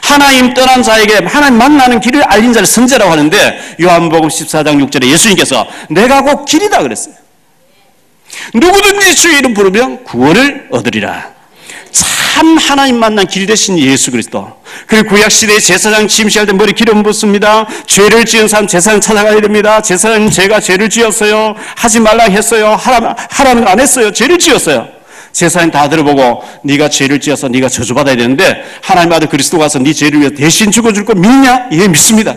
하나님 떠난 자에게 하나님 만나는 길을 알린 자를 선지자라고 하는데 요한복음 14장 6절에 예수님께서 내가 곧 길이다 그랬어요. 누구든지 주의 이름 부르면 구원을 얻으리라. 참 하나님 만난 길 대신 예수 그리스도. 그리고 구약시대의 제사장 침식할 때 머리 기름 붓습니다. 죄를 지은 사람 제사장 찾아가야 됩니다. 제사장님 제가 죄를 지었어요. 하지 말라 했어요. 하라는 거 안 했어요. 죄를 지었어요. 제사장 다 들어보고 네가 죄를 지어서 네가 저주받아야 되는데 하나님 아들 그리스도 가서 네 죄를 위해 대신 죽어줄 거 믿냐? 예, 믿습니다.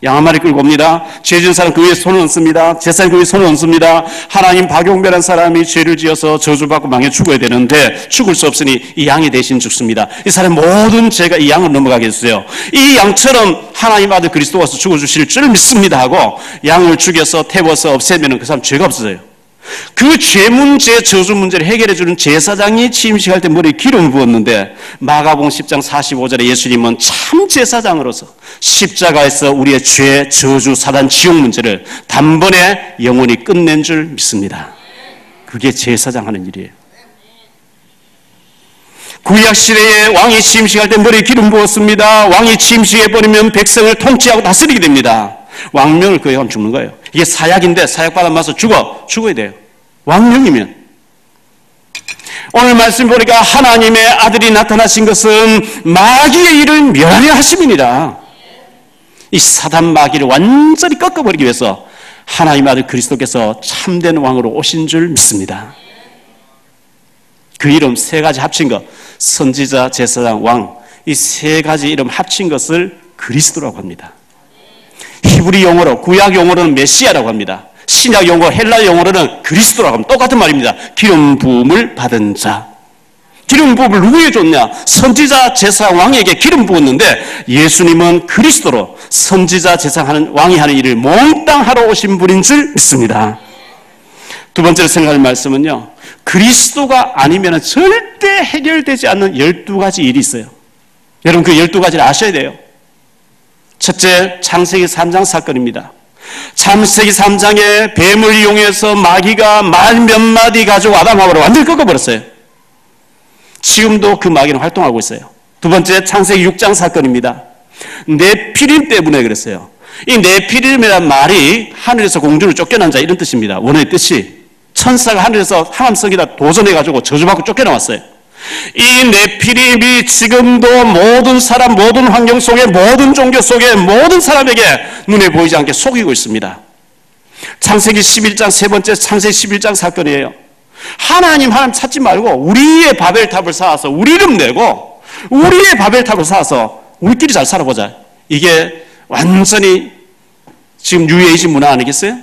양 한 마리 끌고 옵니다. 죄 지은 사람 그 위에 손을 얹습니다. 제사장 그 위에 손을 얹습니다. 하나님 박용배라는 사람이 죄를 지어서 저주받고 망해 죽어야 되는데 죽을 수 없으니 이 양이 대신 죽습니다. 이 사람 모든 죄가 이 양으로 넘어가게 해주세요. 이 양처럼 하나님 아들 그리스도 와서 죽어주실 줄 믿습니다 하고 양을 죽여서 태워서 없애면 그 사람 죄가 없어져요. 그 죄 문제, 저주 문제를 해결해 주는 제사장이 침식할 때 머리에 기름 부었는데 마가복음 10장 45절에 예수님은 참 제사장으로서 십자가에서 우리의 죄, 저주, 사단, 지옥 문제를 단번에 영원히 끝낸 줄 믿습니다. 그게 제사장 하는 일이에요. 구약시대에 왕이 침식할 때 머리에 기름 부었습니다. 왕이 침식해버리면 백성을 통치하고 다스리게 됩니다. 왕명을 그에 하면 죽는 거예요. 이게 사약인데 사약 받아 맞아서 죽어야 돼요. 왕명이면. 오늘 말씀 보니까 하나님의 아들이 나타나신 것은 마귀의 일을 멸하려 하심이니라. 이 사단 마귀를 완전히 꺾어버리기 위해서 하나님 아들 그리스도께서 참된 왕으로 오신 줄 믿습니다. 그 이름 세 가지 합친 것, 선지자, 제사장, 왕, 이 세 가지 이름 합친 것을 그리스도라고 합니다. 히브리 용어로, 구약 용어로는 메시아라고 합니다. 신약 용어, 헬라 용어로는 그리스도라고 합니다. 똑같은 말입니다. 기름 부음을 받은 자. 기름 부음을 누구에게 줬냐? 선지자, 제사장, 왕에게 기름 부었는데 예수님은 그리스도로 선지자, 제사장, 왕이 하는 일을 몽땅 하러 오신 분인 줄 믿습니다. 두 번째로 생각할 말씀은요, 그리스도가 아니면 절대 해결되지 않는 12가지 일이 있어요. 여러분 그 12가지를 아셔야 돼요. 첫째, 창세기 3장 사건입니다. 창세기 3장에 뱀을 이용해서 마귀가 말 몇 마디 가지고 아담하고를 완전히 꺾어버렸어요. 지금도 그 마귀는 활동하고 있어요. 두 번째, 창세기 6장 사건입니다. 네피림 때문에 그랬어요. 이 네피림이라는 말이 하늘에서 공주를 쫓겨난 자 이런 뜻입니다. 원어의 뜻이 천사가 하늘에서 항암성이다 도전해가지고 저주받고 쫓겨나왔어요. 이 네피림이 지금도 모든 사람, 모든 환경 속에, 모든 종교 속에, 모든 사람에게 눈에 보이지 않게 속이고 있습니다. 창세기 11장 세 번째 창세기 11장 사건이에요. 하나님 찾지 말고 우리의 바벨탑을 쌓아서 우리 이름 내고 우리의 바벨탑을 쌓아서 우리끼리 잘 살아보자. 이게 완전히 지금 뉴에이지 문화 아니겠어요?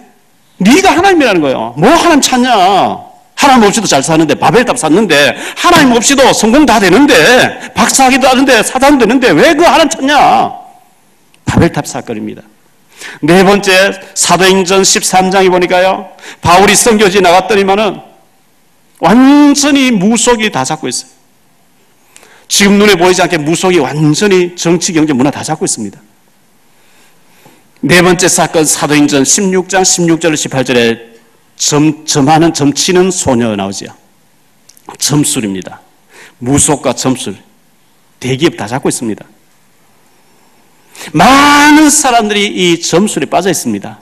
네가 하나님이라는 거예요. 뭐 하나님 찾냐? 하나님 없이도 잘 사는데, 바벨탑 샀는데, 하나님 없이도 성공 다 되는데, 박사하기도 하는데, 사단 되는데, 왜 그 하나님 찾냐? 바벨탑 사건입니다. 네 번째, 사도행전 13장에 보니까요, 바울이 선교지 나갔더니만은, 완전히 무속이 다 잡고 있어요. 지금 눈에 보이지 않게 무속이 완전히 정치, 경제, 문화 다 잡고 있습니다. 네 번째 사건, 사도행전 16장 16절 18절에 점하는 점치는 소녀 나오죠. 점술입니다. 무속과 점술, 대기업 다 잡고 있습니다. 많은 사람들이 이 점술에 빠져 있습니다.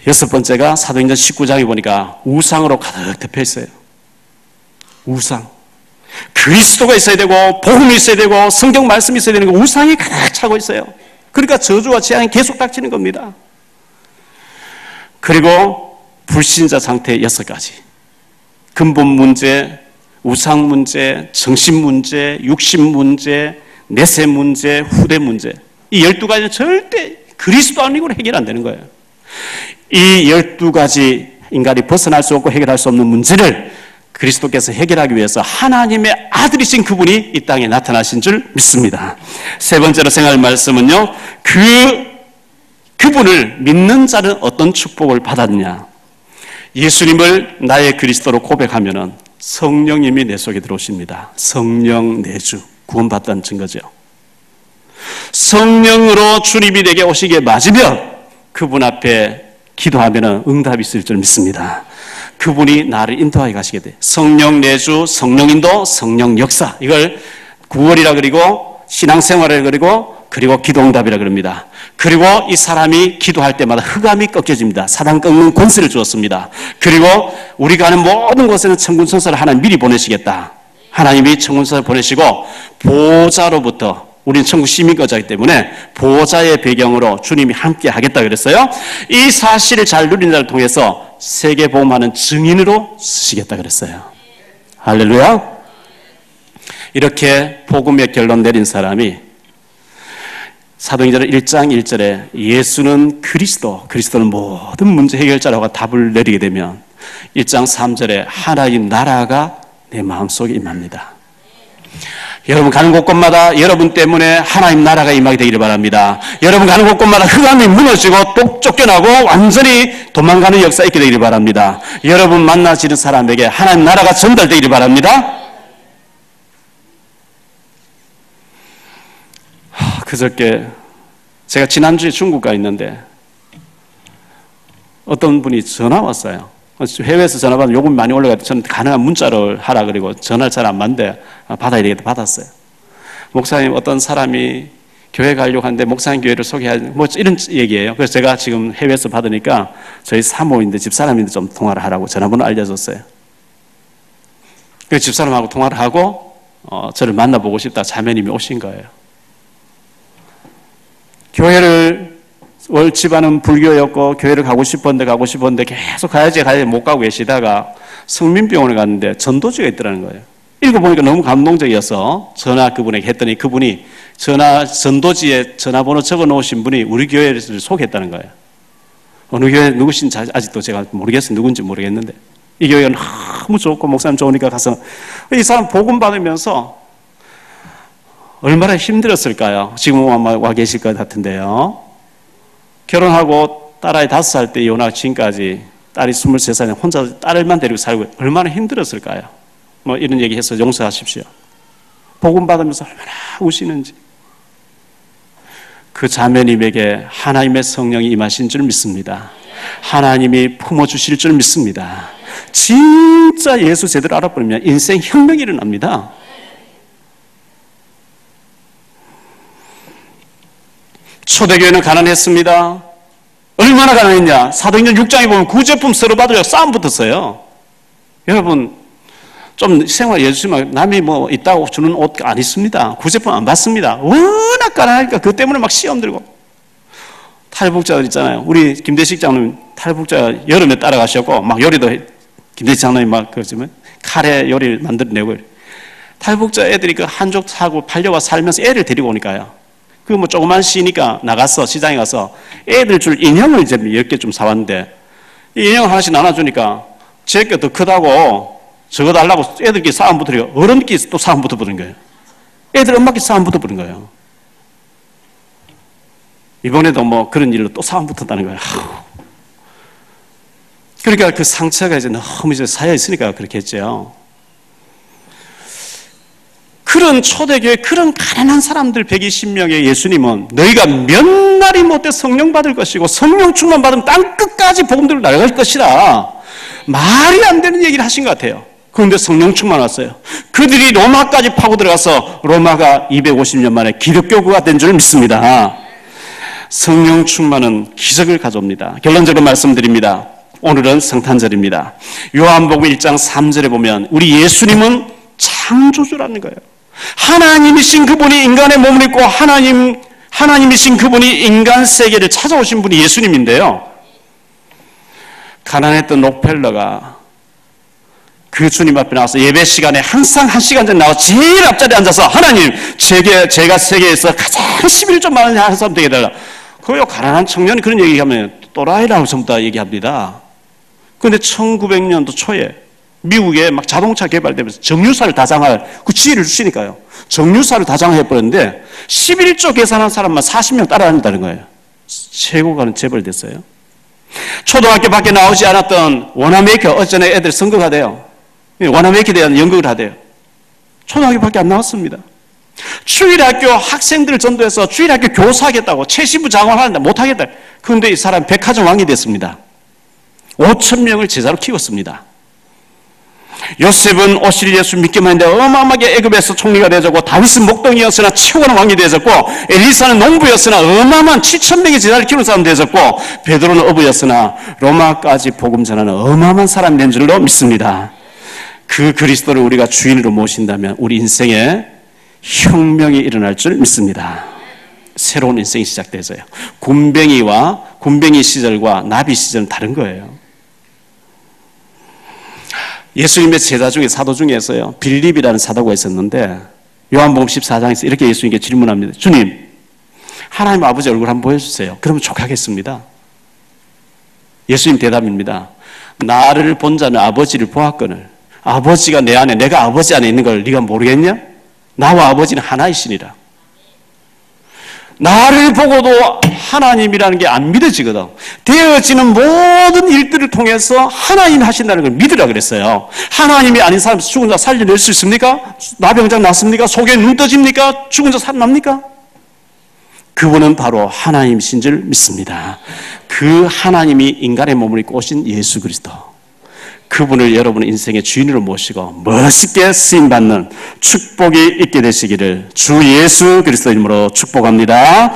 여섯 번째가 사도행전 19장에 보니까 우상으로 가득 덮여 있어요. 우상. 그리스도가 있어야 되고 복음이 있어야 되고 성경 말씀이 있어야 되는 거 우상이 가득 차고 있어요. 그러니까 저주와 재앙이 계속 닥치는 겁니다. 그리고 불신자 상태의 6가지. 근본 문제, 우상 문제, 정신 문제, 육신 문제, 내세 문제, 후대 문제. 이 12가지는 절대 그리스도 아니고는 해결 안 되는 거예요. 이 12가지 인간이 벗어날 수 없고 해결할 수 없는 문제를 그리스도께서 해결하기 위해서 하나님의 아들이신 그분이 이 땅에 나타나신 줄 믿습니다. 세 번째로 생각할 말씀은요, 그분을 믿는 자는 어떤 축복을 받았느냐. 예수님을 나의 그리스도로 고백하면은 성령님이 내 속에 들어오십니다. 성령 내주, 구원받다는 증거죠. 성령으로 주님이 내게 오시기에 맞으면 그분 앞에 기도하면 응답이 있을 줄 믿습니다. 그분이 나를 인도하여 가시게 돼. 성령 내주, 성령 인도, 성령 역사. 이걸 구원이라 그리고 신앙생활이라 그리고 기도응답이라 그럽니다. 그리고 이 사람이 기도할 때마다 흑암이 꺾여집니다. 사단 꺾는 권세를 주었습니다. 그리고 우리가 하는 모든 곳에는 천군천사를 하나님 미리 보내시겠다. 하나님이 천군천사를 보내시고 보호자로부터, 우리는 천국 시민거자이기 때문에 보호자의 배경으로 주님이 함께 하겠다 그랬어요. 이 사실을 잘 누리는 자를 통해서 세계복음하는 증인으로 쓰시겠다 그랬어요. 할렐루야. 이렇게 복음의 결론 내린 사람이 사도행전 1장 1절에 예수는 그리스도는 모든 문제 해결자라고 답을 내리게 되면 1장 3절에 하나님 나라가 내 마음속에 임합니다. 여러분 가는 곳곳마다 여러분 때문에 하나님 나라가 임하게 되기를 바랍니다. 여러분 가는 곳곳마다 흑암이 무너지고 똑 쫓겨나고 완전히 도망가는 역사 있게 되기를 바랍니다. 여러분 만나시는 사람에게 하나님 나라가 전달되기를 바랍니다. 그저께 제가 지난주에 중국 가 있는데 어떤 분이 전화 왔어요. 해외에서 전화 받으면 요금이 많이 올라가서 저는 가능한 문자를 하라 그리고 전화를 잘 안 받는데 받아야 되겠다 받았어요. 목사님 어떤 사람이 교회 가려고 하는데 목사님 교회를 소개하지 뭐 이런 얘기예요. 그래서 제가 지금 해외에서 받으니까 저희 사모인데 집사람인데 좀 통화를 하라고 전화번호 알려줬어요. 그래서 집사람하고 통화를 하고 저를 만나보고 싶다 자매님이 오신 거예요. 교회를 집안은 불교였고 교회를 가고 싶었는데 계속 가야지 못 가고 계시다가 성민병원에 갔는데 전도지가 있더라는 거예요. 읽어보니까 너무 감동적이어서 전화 그분에게 했더니 그분이 전도지에 전화번호 적어 놓으신 분이 우리 교회를 소개했다는 거예요. 어느 교회 누구신지 아직도 제가 모르겠어요. 누군지 모르겠는데 이 교회가 너무 좋고 목사님 좋으니까 가서 이 사람 복음 받으면서 얼마나 힘들었을까요? 지금 아마 와 계실 것 같은데요. 결혼하고 딸아이 5살 때 이혼하고 지금까지 딸이 23살 혼자 딸만 데리고 살고 얼마나 힘들었을까요? 뭐 이런 얘기해서 용서하십시오. 복음 받으면서 얼마나 우시는지. 그 자매님에게 하나님의 성령이 임하신 줄 믿습니다. 하나님이 품어주실 줄 믿습니다. 진짜 예수 제대로 알아버리면 인생 혁명이 일어납니다. 초대교회는 가난했습니다. 얼마나 가난했냐? 사도행전 6장에 보면 구제품 서로 받으려고 싸움 붙었어요. 여러분 좀 생활 예수님 남이 뭐 있다고 주는 옷 안 있습니다. 구제품 안 받습니다. 워낙 가난하니까 그 때문에 막 시험 들고 탈북자들 있잖아요. 우리 김대식 장로님 탈북자 여름에 따라가셨고 막 요리도 김대식 장로님 막 그러지만 카레 요리를 만들어내고 탈북자 애들이 그 한족 사고 팔려와 살면서 애를 데리고 오니까요. 그 뭐 조그만 시니까 나가서 시장에 가서 애들 줄 인형을 이제 몇 개 좀 사왔는데 이 인형을 하나씩 나눠주니까 제게 더 크다고 저거 달라고 애들끼리 싸움 붙으니까 어른끼리 또 싸움 붙어버린 거예요. 애들 엄마끼리 싸움 붙어버린 거예요. 이번에도 뭐 그런 일로 또 싸움 붙었다는 거예요. 그러니까 그 상처가 이제 너무 이제 쌓여 있으니까 그렇게 했죠. 그런 초대교회 그런 가난한 사람들 120명의 예수님은 너희가 몇 날이 못돼 성령 받을 것이고 성령 충만 받으면 땅 끝까지 복음대로 날아갈 것이라 말이 안 되는 얘기를 하신 것 같아요. 그런데 성령 충만 왔어요. 그들이 로마까지 파고 들어가서 로마가 250년 만에 기독교가 된 줄 믿습니다. 성령 충만은 기적을 가져옵니다. 결론적으로 말씀드립니다. 오늘은 성탄절입니다. 요한복음 1장 3절에 보면 우리 예수님은 창조주라는 거예요. 하나님이신 그분이 인간의 몸을 입고 하나님이신 그분이 인간 세계를 찾아오신 분이 예수님인데요. 가난했던 록펠러가 그 주님 앞에 나와서 예배 시간에 항상 1시간 전에 나와서 제일 앞자리에 앉아서 하나님, 제가 세계에서 가장 11조 많은 한 사람 되게 해달라. 그요 가난한 청년이 그런 얘기하면 또라이라고 전부 다 얘기합니다. 그런데 1900년도 초에 미국에 막 자동차 개발되면서 정유사를 다장할 그 지혜를 주시니까요. 정유사를 다장해버렸는데 11조 계산한 사람만 40명 따라다닌다는 거예요. 최고가는 재벌됐어요. 초등학교 밖에 나오지 않았던 원어메이커, 어전에 애들 선거가 돼요. 원어메이커에 대한 연극을 하대요. 초등학교 밖에 안 나왔습니다. 주일학교 학생들을 전도해서 주일학교 교사하겠다고 최신부 장관하는데 못하겠다. 그런데 이 사람 백화점 왕이 됐습니다. 5,000명을 제자로 키웠습니다. 요셉은 오실 예수 믿기만 했는데 어마어마하게 애굽에서 총리가 되어졌고, 다윗은 목동이었으나 최고는 왕이 되어졌고, 엘리사는 농부였으나 어마어마한 7,000명의 제자를 키우는 사람 되어졌고, 베드로는 어부였으나 로마까지 복음 전하는 어마어마한 사람이 된 줄로 믿습니다. 그 그리스도를 우리가 주인으로 모신다면 우리 인생에 혁명이 일어날 줄 믿습니다. 새로운 인생이 시작되어요. 군뱅이 시절과 나비 시절은 다른 거예요. 예수님의 제자 중에 사도 중에서요, 빌립이라는 사도가 있었는데 요한복음 14장에서 이렇게 예수님께 질문합니다. 주님, 하나님 아버지 얼굴 한번 보여주세요. 그러면 족하겠습니다. 예수님 대답입니다. 나를 본 자는 아버지를 보았거늘 아버지가 내 안에, 내가 아버지 안에 있는 걸 네가 모르겠냐? 나와 아버지는 하나이시니라. 나를 보고도 하나님이라는 게 안 믿어지거든. 되어지는 모든 일들을 통해서 하나님이 하신다는 걸 믿으라 그랬어요. 하나님이 아닌 사람 죽은 자 살려낼 수 있습니까? 나병장 낫습니까? 속에 눈 떠집니까? 죽은 자 살아납니까? 그분은 바로 하나님이신 줄 믿습니다. 그 하나님이 인간의 몸을 입고 오신 예수 그리스도, 그분을 여러분의 인생의 주인으로 모시고 멋있게 쓰임받는 축복이 있게 되시기를 주 예수 그리스도 이름으로 축복합니다.